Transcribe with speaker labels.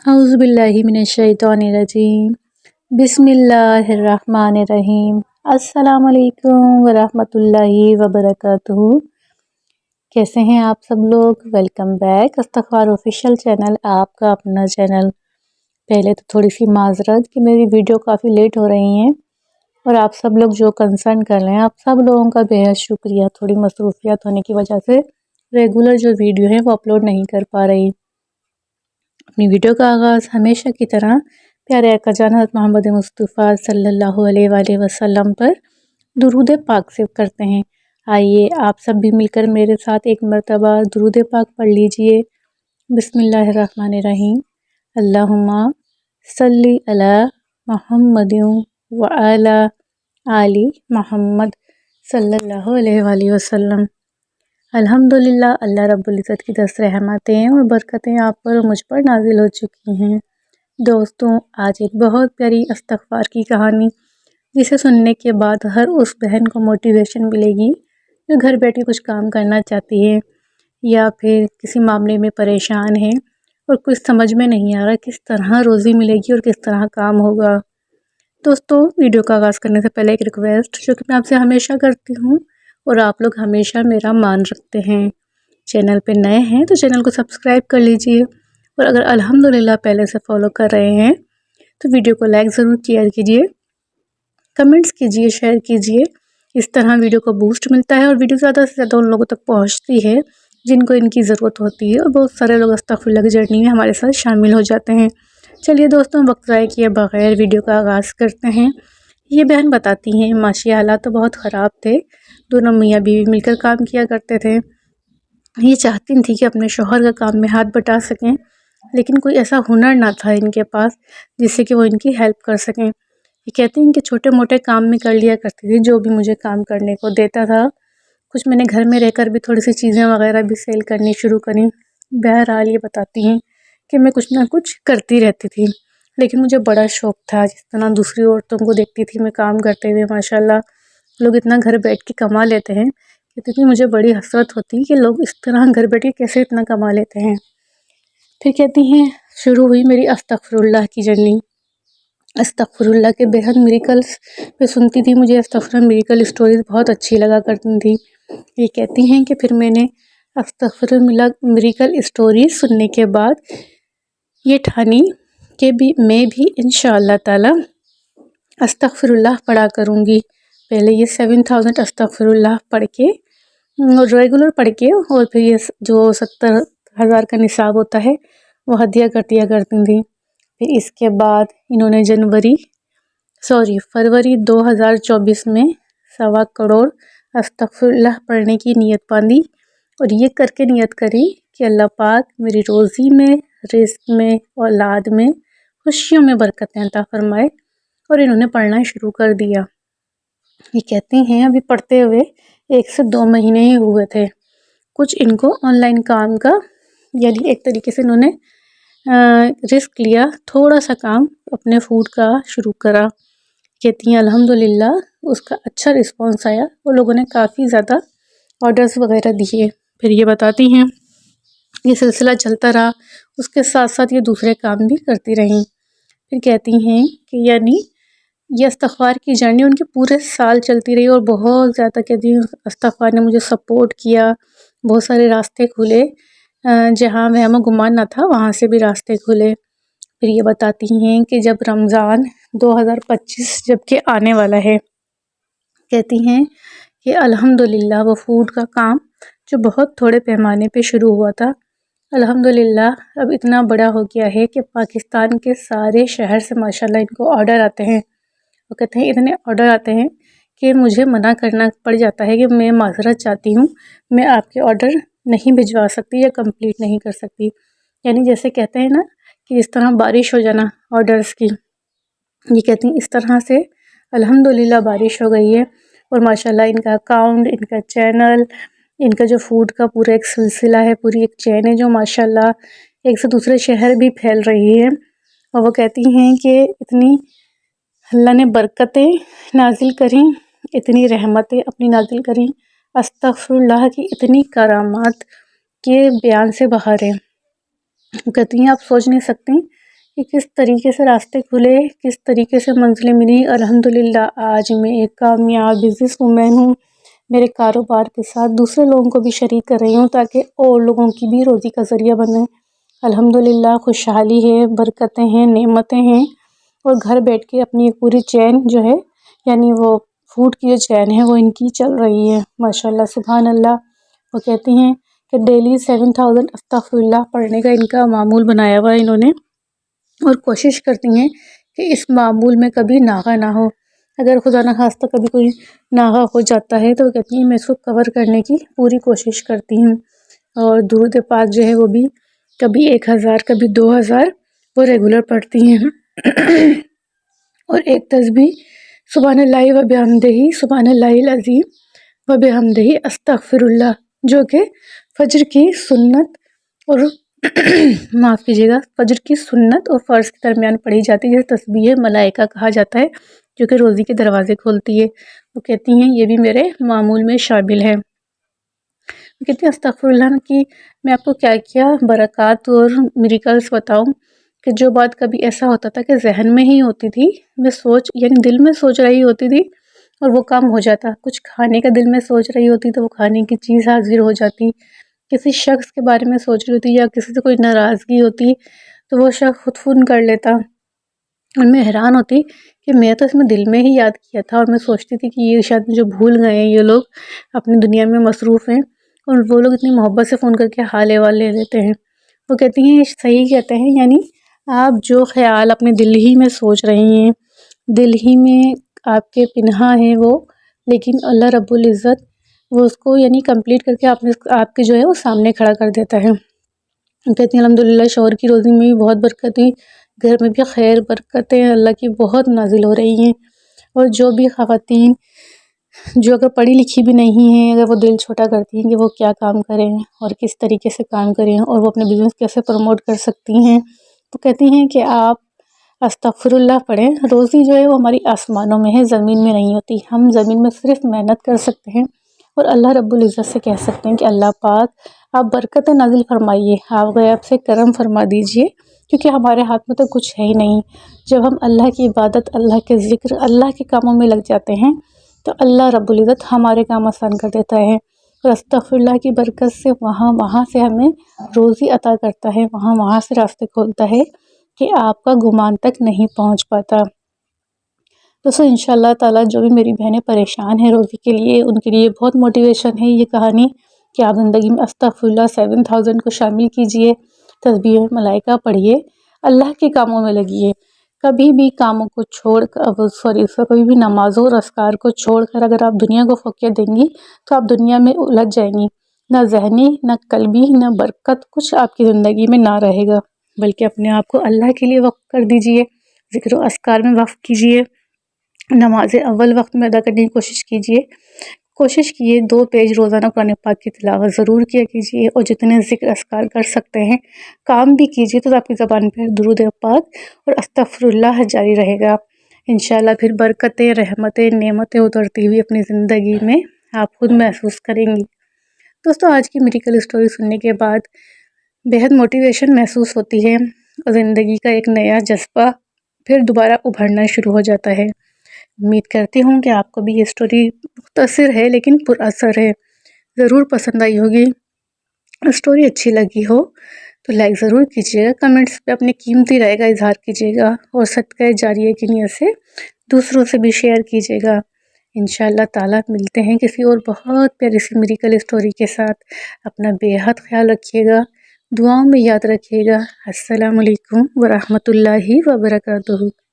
Speaker 1: اعوذ باللہ من الشیطان الرجیم بسم اللہ الرحمن الرحیم۔ السلام علیکم ورحمۃ اللہ وبرکاتہ۔ کیسے ہیں آپ سب لوگ؟ ویلکم بیک استغفار آفیشیل چینل، آپ کا اپنا چینل۔ پہلے تو تھوڑی سی معذرت کہ میری ویڈیو کافی لیٹ ہو رہی ہیں، اور آپ سب لوگ جو کنسرن کر رہے ہیں، آپ سب لوگوں کا بہت شکریہ۔ تھوڑی مصروفیات ہونے کی وجہ سے ریگولر جو ویڈیو ہے وہ اپلوڈ نہیں کر پا رہی۔ اپنی ویڈیو کا آغاز ہمیشہ کی طرح پیارے آقا جان حضرت محمد مصطفیٰ صلی اللہ علیہ وآلہ وسلم پر درود پاک سے کرتے ہیں۔ آئیے آپ سب بھی مل کر میرے ساتھ ایک مرتبہ درود پاک پڑھ لیجئے۔ بسم اللہ الرحمن الرحیم۔ اللہم صلی علی محمد وعلی آل محمد صلی اللہ علیہ وآلہ وسلم۔ الحمدللہ، اللہ رب العزت کی 10 رحمتیں اور برکتیں آپ پر اور مجھ پر نازل ہو چکی ہیں۔ دوستوں، آج ایک بہت پیاری استغفار کی کہانی، جسے سننے کے بعد ہر اس بہن کو موٹیویشن ملے گی جو گھر بیٹھی کچھ کام کرنا چاہتی ہے، یا پھر کسی معاملے میں پریشان ہے اور کچھ سمجھ میں نہیں آ رہا کس طرح روزی ملے گی اور کس طرح کام ہوگا۔ دوستوں، ویڈیو کا آغاز کرنے سے پہلے ایک ریکویسٹ جو کہ میں آپ سے ہمیشہ کرتی ہوں، اور آپ لوگ ہمیشہ میرا مان رکھتے ہیں۔ چینل پہ نئے ہیں تو چینل کو سبسکرائب کر لیجئے، اور اگر الحمدللہ پہلے سے فالو کر رہے ہیں تو ویڈیو کو لائک ضرور کیا کیجئے، کمنٹس کیجئے، شیئر کیجئے۔ اس طرح ویڈیو کو بوسٹ ملتا ہے اور ویڈیو زیادہ سے زیادہ ان لوگوں تک پہنچتی ہے جن کو ان کی ضرورت ہوتی ہے، اور بہت سارے لوگ استغفراللہ کی جرنی میں ہمارے ساتھ شامل ہو جاتے ہیں۔ چلیے دوستوں، وقت ضائع کیے بغیر ویڈیو کا آغاز کرتے ہیں۔ یہ بہن بتاتی ہیں، معاشی حالات تو بہت خراب تھے، دونوں میاں بیوی مل کر کام کیا کرتے تھے۔ یہ چاہتی تھی کہ اپنے شوہر کا کام میں ہاتھ بٹا سکیں، لیکن کوئی ایسا ہنر نہ تھا ان کے پاس جس سے کہ وہ ان کی ہیلپ کر سکیں۔ یہ کہتی ہیں کہ چھوٹے موٹے کام میں کر لیا کرتی تھی جو بھی مجھے کام کرنے کو دیتا تھا۔ کچھ میں نے گھر میں رہ کر بھی تھوڑی سی چیزیں وغیرہ بھی سیل کرنی شروع کریں۔ بہرحال یہ بتاتی ہیں کہ میں کچھ نہ کچھ کرتی رہتی تھی، لیکن مجھے بڑا شوق تھا، جس طرح دوسری عورتوں کو دیکھتی تھی میں کام کرتے ہوئے، ماشاءاللہ لوگ اتنا گھر بیٹھ کے کما لیتے ہیں، کہتی مجھے بڑی حسرت ہوتی کہ لوگ اس طرح گھر بیٹھ کے کیسے اتنا کما لیتے ہیں۔ پھر کہتی ہیں شروع ہوئی میری استغفراللہ کی جرنی۔ استغفراللہ کے بہت میریکلز پہ سنتی تھی، مجھے استغفراللہ میریکل اسٹوریز بہت اچھی لگا کرتی تھی۔ یہ کہتی ہیں کہ پھر میں نے استغفراللہ میریکل اسٹوریز سننے کے بعد یہ ٹھانی کہ میں بھی انشاءاللہ تعالی استغفراللہ پڑھا کروں گی۔ پہلے یہ 7000 استغفراللہ پڑھ کے ریگولر پڑھ کے، اور پھر یہ جو 70,000 کا نصاب ہوتا ہے وہ ہدیہ کر دیا کرتی تھیں۔ پھر اس کے بعد انہوں نے فروری 2024 میں 1.25 کروڑ استغفراللہ پڑھنے کی نیت باندھی، اور یہ کر کے نیت کری کہ اللہ پاک میری روزی میں، رزق میں، اولاد میں، خوشیوں میں برکتیں عطا فرمائے، اور انہوں نے پڑھنا شروع کر دیا۔ یہ کہتی ہیں ابھی پڑھتے ہوئے 1 سے 2 مہینے ہی ہوئے تھے، کچھ ان کو آن لائن کام کا، یعنی ایک طریقے سے انہوں نے رسک لیا، تھوڑا سا کام اپنے فوڈ کا شروع کرا۔ کہتی ہیں الحمدللہ اس کا اچھا رسپانس آیا، اور لوگوں نے کافی زیادہ آرڈرز وغیرہ دیے۔ پھر یہ بتاتی ہیں یہ سلسلہ چلتا رہا، اس کے ساتھ ساتھ یہ دوسرے کام بھی کرتی رہیں۔ پھر کہتی ہیں کہ یعنی یہ استغفار کی جرنی ان کے پورے سال چلتی رہی، اور بہت زیادہ کہتی ہیں استغفار نے مجھے سپورٹ کیا، بہت سارے راستے کھلے، جہاں میں ہمیں گمان نہ تھا وہاں سے بھی راستے کھلے۔ پھر یہ بتاتی ہیں کہ جب رمضان 2025 جب کہ آنے والا ہے، کہتی ہیں کہ الحمدللہ وہ فوڈ کا کام جو بہت تھوڑے پیمانے پہ شروع ہوا تھا، الحمدللہ اب اتنا بڑا ہو گیا ہے کہ پاکستان کے سارے شہر سے ماشاءاللہ ان کو آرڈر آتے ہیں۔ وہ کہتے ہیں اتنے آرڈر آتے ہیں کہ مجھے منع کرنا پڑ جاتا ہے کہ میں معذرت چاہتی ہوں، میں آپ کے آرڈر نہیں بھجوا سکتی یا کمپلیٹ نہیں کر سکتی۔ یعنی جیسے کہتے ہیں نا کہ اس طرح بارش ہو جانا آرڈرز کی، یہ کہتی ہیں اس طرح سے الحمدللہ بارش ہو گئی ہے، اور ماشاءاللہ ان کا اکاؤنٹ، ان کا چینل، ان کا جو فوڈ کا پورا ایک سلسلہ ہے، پوری ایک چین ہے جو ماشاءاللہ ایک سے دوسرے شہر بھی پھیل رہی ہے۔ اور وہ کہتی ہیں کہ اتنی اللہ نے برکتیں نازل کریں، اتنی رحمتیں اپنی نازل کریں، استغفراللہ کی اتنی کرامات کے بیان سے باہر ہیں۔ وہ کہتی ہیں آپ سوچ نہیں سکتی کہ کس طریقے سے راستے کھلے، کس طریقے سے منزلیں ملی۔ الحمدللہ آج میں ایک کامیاب بزنس وومین ہوں۔ میرے کاروبار کے ساتھ دوسرے لوگوں کو بھی شریک کر رہی ہوں تاکہ اور لوگوں کی بھی روزی کا ذریعہ بنے۔ الحمدللہ خوشحالی ہے، برکتیں ہیں، نعمتیں ہیں، اور گھر بیٹھ کے اپنی ایک پوری چین جو ہے، یعنی وہ فوڈ کی جو چین ہے وہ ان کی چل رہی ہے ماشاءاللہ سبحان اللہ۔ وہ کہتی ہیں کہ ڈیلی 7000 استغفراللہ پڑھنے کا ان کا معمول بنایا ہوا ہے انہوں نے، اور کوشش کرتی ہیں کہ اس معمول میں کبھی ناغہ نہ ہو۔ اگر خدا نخواستہ کبھی کوئی ناغہ ہو جاتا ہے تو وہ کہتی ہیں میں اس کو کور کرنے کی پوری کوشش کرتی ہوں، اور درود پاک جو ہے وہ بھی کبھی 1000 کبھی 2000 وہ ریگولر پڑھتی ہیں اور ایک تسبیح سبحان اللہ و بحمدہ سبحان اللہ العظیم و بحمدہ استغفر اللہ، جو کہ فجر کی سنت اور معاف کیجیے گا، فجر کی سنت اور فرض کے درمیان پڑھی جاتی ہے، جسے تسبیح ملائکہ کہا جاتا ہے، جو کہ روزی کے دروازے کھولتی ہے۔ وہ کہتی ہیں یہ بھی میرے معمول میں شامل ہے۔ وہ کہتی ہیں استغفر اللہ کی میں آپ کو کیا کیا برکات اور میریکلز بتاؤں، کہ جو بات کبھی ایسا ہوتا تھا کہ ذہن میں ہی ہوتی تھی، میں یعنی دل میں سوچ رہی ہوتی تھی اور وہ کام ہو جاتا، کچھ کھانے کا دل میں سوچ رہی ہوتی تو وہ کھانے کی چیز حاضر ہو جاتی، کسی شخص کے بارے میں سوچ رہی ہوتی یا کسی سے کوئی ناراضگی ہوتی تو وہ شخص خود فون کر لیتا، اور میں حیران ہوتی کہ میں تو اس میں دل میں ہی یاد کیا تھا، اور میں سوچتی تھی کہ یہ شاید مجھے بھول گئے ہیں، یہ لوگ اپنی دنیا میں مصروف ہیں، اور وہ لوگ اتنی محبت سے فون کر کے حال احوال لے لیتے ہیں۔ وہ کہتی ہیں صحیح کہتے ہیں، یعنی آپ جو خیال اپنے دل ہی میں سوچ رہی ہیں، دل ہی میں آپ کے پنہاں ہیں وہ، لیکن اللہ رب العزت وہ اس کو یعنی کمپلیٹ کر کے آپ کے جو ہے وہ سامنے کھڑا کر دیتا ہے۔ کہتی ہیں الحمدللہ شوہر کی روزی میں بھی بہت برکت ہوئی، گھر میں بھی خیر برکتیں اللہ کی بہت نازل ہو رہی ہیں، اور جو بھی خواتین جو اگر پڑھی لکھی بھی نہیں ہیں، اگر وہ دل چھوٹا کرتی ہیں کہ وہ کیا کام کریں اور کس طریقے سے کام کریں اور وہ اپنے بزنس کیسے پروموٹ کر سکتی ہیں، تو کہتی ہیں کہ آپ استغفر اللہ پڑھیں۔ روزی جو ہے وہ ہماری آسمانوں میں ہے، زمین میں نہیں ہوتی۔ ہم زمین میں صرف محنت کر سکتے ہیں اور اللہ رب العزت سے کہہ سکتے ہیں کہ اللہ پاک آپ برکت نازل فرمائیے، آپ غیب سے کرم فرما دیجئے، کیونکہ ہمارے ہاتھ میں تو کچھ ہے ہی نہیں۔ جب ہم اللہ کی عبادت، اللہ کے ذکر، اللہ کے کاموں میں لگ جاتے ہیں تو اللہ رب العزت ہمارے کام آسان کر دیتا ہے، اور استغفر اللہ کی برکت سے وہاں سے ہمیں روزی عطا کرتا ہے، وہاں سے راستے کھولتا ہے کہ آپ کا گمان تک نہیں پہنچ پاتا۔ تو انشاءاللہ تعالیٰ جو بھی میری بہنیں پریشان ہیں روزی کے لیے، ان کے لیے بہت موٹیویشن ہے یہ کہانی کہ آپ زندگی میں استغفر اللہ 7000 کو شامل کیجئے، تسبیح ملائکہ پڑھیے، اللہ کے کاموں میں لگیے، کبھی بھی کاموں کو چھوڑ کر کبھی بھی نمازوں اور اذکار کو چھوڑ کر اگر آپ دنیا کو فوقیت دیں گی تو آپ دنیا میں الجھ جائیں گی، نہ ذہنی نہ قلبی نہ برکت کچھ آپ کی زندگی میں نہ رہے گا، بلکہ اپنے آپ کو اللہ کے لیے وقف کر دیجئے، ذکر و اذکار میں وقف کیجئے، نماز اول وقت میں ادا کرنے کی کوشش کیے 2 پیج روزانہ قرآن پاک کی تلاوت ضرور کیا کیجئے، اور جتنے ذکر اذکار کر سکتے ہیں کام بھی کیجئے تو آپ کی زبان پہ درود پاک اور استغفر اللہ جاری رہے گا۔ انشاءاللہ پھر برکتیں، رحمتیں، نعمتیں اترتی ہوئی اپنی زندگی میں آپ خود محسوس کریں گی۔ دوستو آج کی میریکل اسٹوری سننے کے بعد بہت موٹیویشن محسوس ہوتی ہے، اور زندگی کا ایک نیا جذبہ پھر دوبارہ ابھرنا شروع ہو جاتا ہے۔ امید کرتی ہوں کہ آپ کو بھی یہ اسٹوری مختصر ہے لیکن پر اثر ہے، ضرور پسند آئی ہوگی۔ اسٹوری اچھی لگی ہو تو لائک ضرور کیجیے گا، کمنٹس پہ اپنے قیمتی رائے کا اظہار کیجیے گا، اور صدقہ جاریہ کی نیت سے دوسروں سے بھی شیئر کیجیے گا۔ انشاءاللہ تعالیٰ ملتے ہیں کسی اور بہت پیاری سی میریکل اسٹوری کے ساتھ۔ اپنا بے حد خیال رکھیے گا، دعاؤں میں یاد رکھیے گا۔ السلام علیکم ورحمۃ اللہ وبرکاتہ۔